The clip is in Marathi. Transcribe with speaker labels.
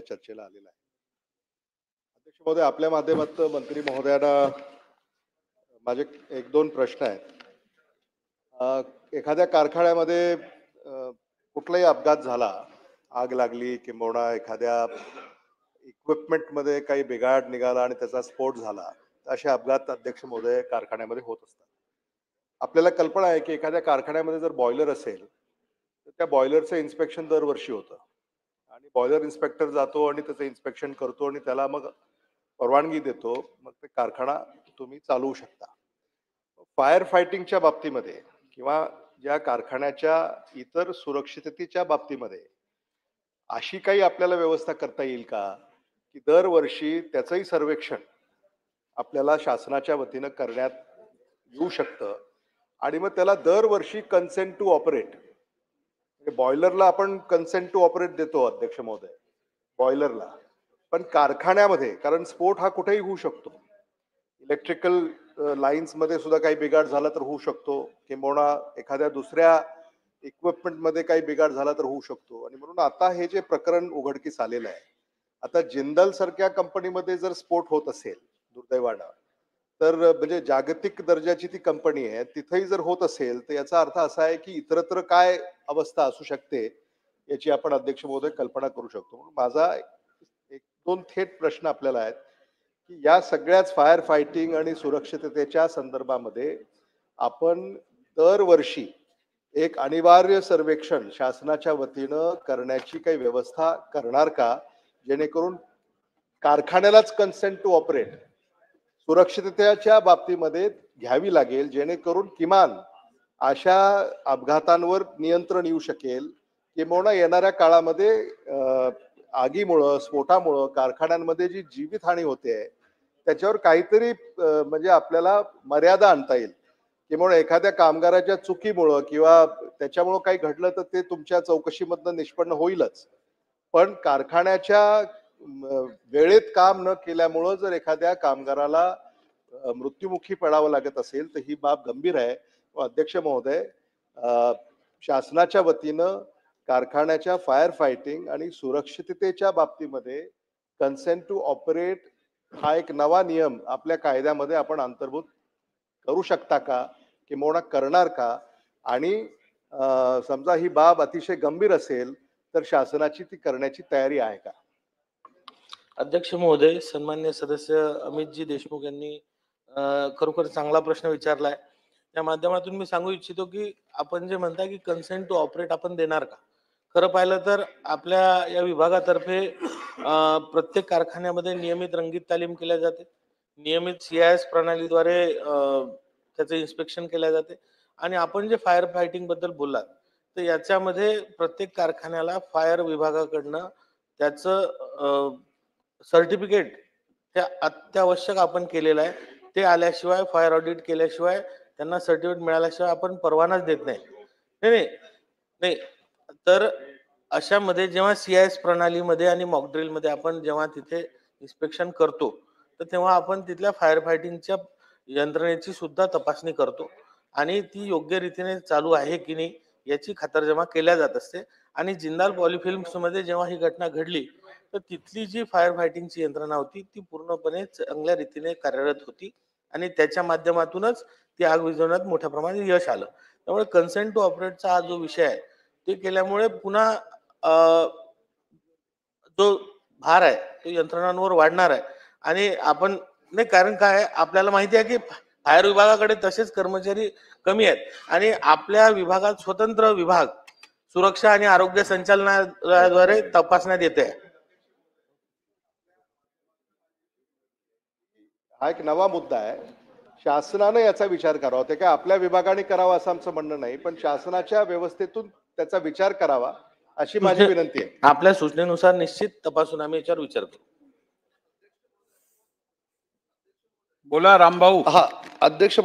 Speaker 1: चर्चेला आलेला आहे. अध्यक्ष महोदय, आपल्या माध्यमातून मंत्री महोदयांना माझे एक दोन प्रश्न आहेत. एखाद्या कारखान्यामध्ये कुठलाही अपघात झाला, आग लागली किंवा एखाद्या इक्विपमेंटमध्ये काही बिघाड निघाला आणि त्याचा स्फोट झाला, असे अपघात अध्यक्ष महोदय कारखान्यामध्ये होत असतात. आपल्याला कल्पना आहे की एखाद्या कारखान्यामध्ये जर बॉयलर असेल तर त्या बॉयलरचं इन्स्पेक्शन दरवर्षी होतं आणि बॉयलर इन्स्पेक्टर जातो आणि त्याचं इन्स्पेक्शन करतो आणि त्याला मग परवानगी देतो. मग ते कारखाना तुम्ही चालवू शकता. फायर फायटिंगच्या बाबतीमध्ये किंवा ज्या कारखान्याच्या इतर सुरक्षिततेच्या बाबतीमध्ये अशी काही आपल्याला व्यवस्था करता येईल का की दरवर्षी त्याचंही सर्वेक्षण आपल्याला शासनाच्या वतीनं करण्यात येऊ शकतं आणि मग त्याला दरवर्षी कन्सेंट टू ऑपरेट, बॉयलरला आपण कन्सेंट टू ऑपरेट देतो अध्यक्ष महोदय बॉयलरला, पण कारखान्यामध्ये कारण स्फोट हा कुठेही होऊ शकतो, इलेक्ट्रिकल लाईन्स मध्ये सुद्धा काही बिघाड झाला तर होऊ शकतो किंवा एखाद्या दुसऱ्या इक्विपमेंट मध्ये काही बिघाड झाला तर होऊ शकतो. आणि म्हणून आता हे जे प्रकरण उघडकीस आलेलं आहे, आता जिंदाल सारख्या कंपनीमध्ये जर स्फोट होत असेल दुर्दैवानं, तर म्हणजे जागतिक दर्जाची ती कंपनी आहे, तिथेही जर होत असेल तर याचा अर्थ असा आहे की इतरत्र काय अवस्था असू शकते याची आपण अध्यक्ष महोदय कल्पना करू शकतो. माझा एक दोन थेट प्रश्न आपल्याला आहेत की या सगळ्याच फायर फायटिंग आणि सुरक्षिततेच्या संदर्भामध्ये आपण दरवर्षी एक अनिवार्य सर्वेक्षण शासनाच्या वतीनं करण्याची काही व्यवस्था करणार का, जेणेकरून कारखान्यालाच कन्सेंट टू ऑपरेट सुरक्षिततेच्या बाबतीमध्ये घ्यावी लागेल, जेणेकरून किमान अशा अपघातांवर नियंत्रण येऊ शकेल किंवा येणाऱ्या काळामध्ये आगीमुळं स्फोटामुळं कारखान्यांमध्ये जी जीवितहानी होते त्याच्यावर काहीतरी म्हणजे आपल्याला मर्यादा आणता येईल किंवा एखाद्या कामगाराच्या चुकीमुळं किंवा त्याच्यामुळं काही घडलं तर ते तुमच्या चौकशीमधनं निष्पन्न होईलच, पण कारखान्याच्या वेळेत काम न केल्यामुळं जर एखाद्या कामगाराला मृत्युमुखी पडावं लागत असेल तर ही बाब गंभीर आहे. अध्यक्ष महोदय, शासनाच्या वतीनं कारखान्याच्या फायर फायटिंग आणि सुरक्षिततेच्या बाबतीमध्ये कन्सेंट टू ऑपरेट हा एक नवा नियम आपल्या कायद्यामध्ये आपण अंतर्भूत करू शकता का किंवा करणार का, आणि समजा ही बाब अतिशय गंभीर असेल तर शासनाची ती करण्याची तयारी आहे का?
Speaker 2: अध्यक्ष महोदय, सन्मान्य सदस्य अमितजी देशमुख यांनी खरोखर चांगला प्रश्न विचारलाय. त्या माध्यमातून मी सांगू इच्छितो की आपण जे म्हणताय की कन्सेंट टू ऑपरेट आपण देणार का, खरं पाहिलं तर आपल्या या विभागातर्फे प्रत्येक कारखान्यामध्ये नियमित रंगीत तालीम केल्या जाते, नियमित CIS प्रणालीद्वारे त्याचं इन्स्पेक्शन केल्या जाते. आणि आपण जे फायर फायटिंग बद्दल बोललात तर याच्यामध्ये प्रत्येक कारखान्याला फायर विभागाकडनं त्याचं सर्टिफिकेट हे अत्यावश्यक आपण केलेलं आहे. ते आल्याशिवाय, फायर ऑडिट केल्याशिवाय, त्यांना सर्टिफिकेट मिळाल्याशिवाय आपण परवानाच देत नाही. नाही नाही तर अशामध्ये जेव्हा CIS प्रणालीमध्ये आणि मॉक ड्रिलमध्ये आपण जेव्हा तिथे इन्स्पेक्शन करतो तर तेव्हा आपण तिथल्या फायर फायटिंगच्या यंत्रणेची सुद्धा तपासणी करतो आणि ती योग्य रीतीने चालू आहे की नाही याची खातरजमा केल्या जात असते. आणि जिंदाल पॉलिफिल्म्स मध्ये जेव्हा ही घटना घडली तर तिथली जी फायर फायटिंगची यंत्रणा होती ती पूर्णपणे चांगल्या रीतीने कार्यरत होती आणि त्याच्या माध्यमातूनच ती आग विझवण्यात मोठ्या प्रमाणात यश आलं. त्यामुळे कन्सेंट टू ऑपरेटचा हा जो विषय आहे ते केल्यामुळे पुन्हा जो भार आहे तो यंत्रणांवर वाढणार आहे. आणि आपण नाही, कारण काय आपल्याला माहिती आहे की फायर विभागाकडे तसेच कर्मचारी कमी आहेत आणि आपल्या विभागात स्वतंत्र विभाग सुरक्षा आणि आरोग्य संचालनालयाद्वारे तपासण्यात येते.
Speaker 1: हा एक नवा मुद्दा आहे, शासनाने याचा विचार करावा. ते काय आपल्या विभागाने करावा असं आमचं म्हणणं नाही, पण शासनाच्या व्यवस्थेतून त्याचा विचार करावा अशी माझी विनंती आहे.
Speaker 2: आपल्या सूचनेनुसार निश्चित तपासून आम्ही याच्यावर विचार करू.
Speaker 3: बोला रामभाऊ.
Speaker 1: हा अध्यक्ष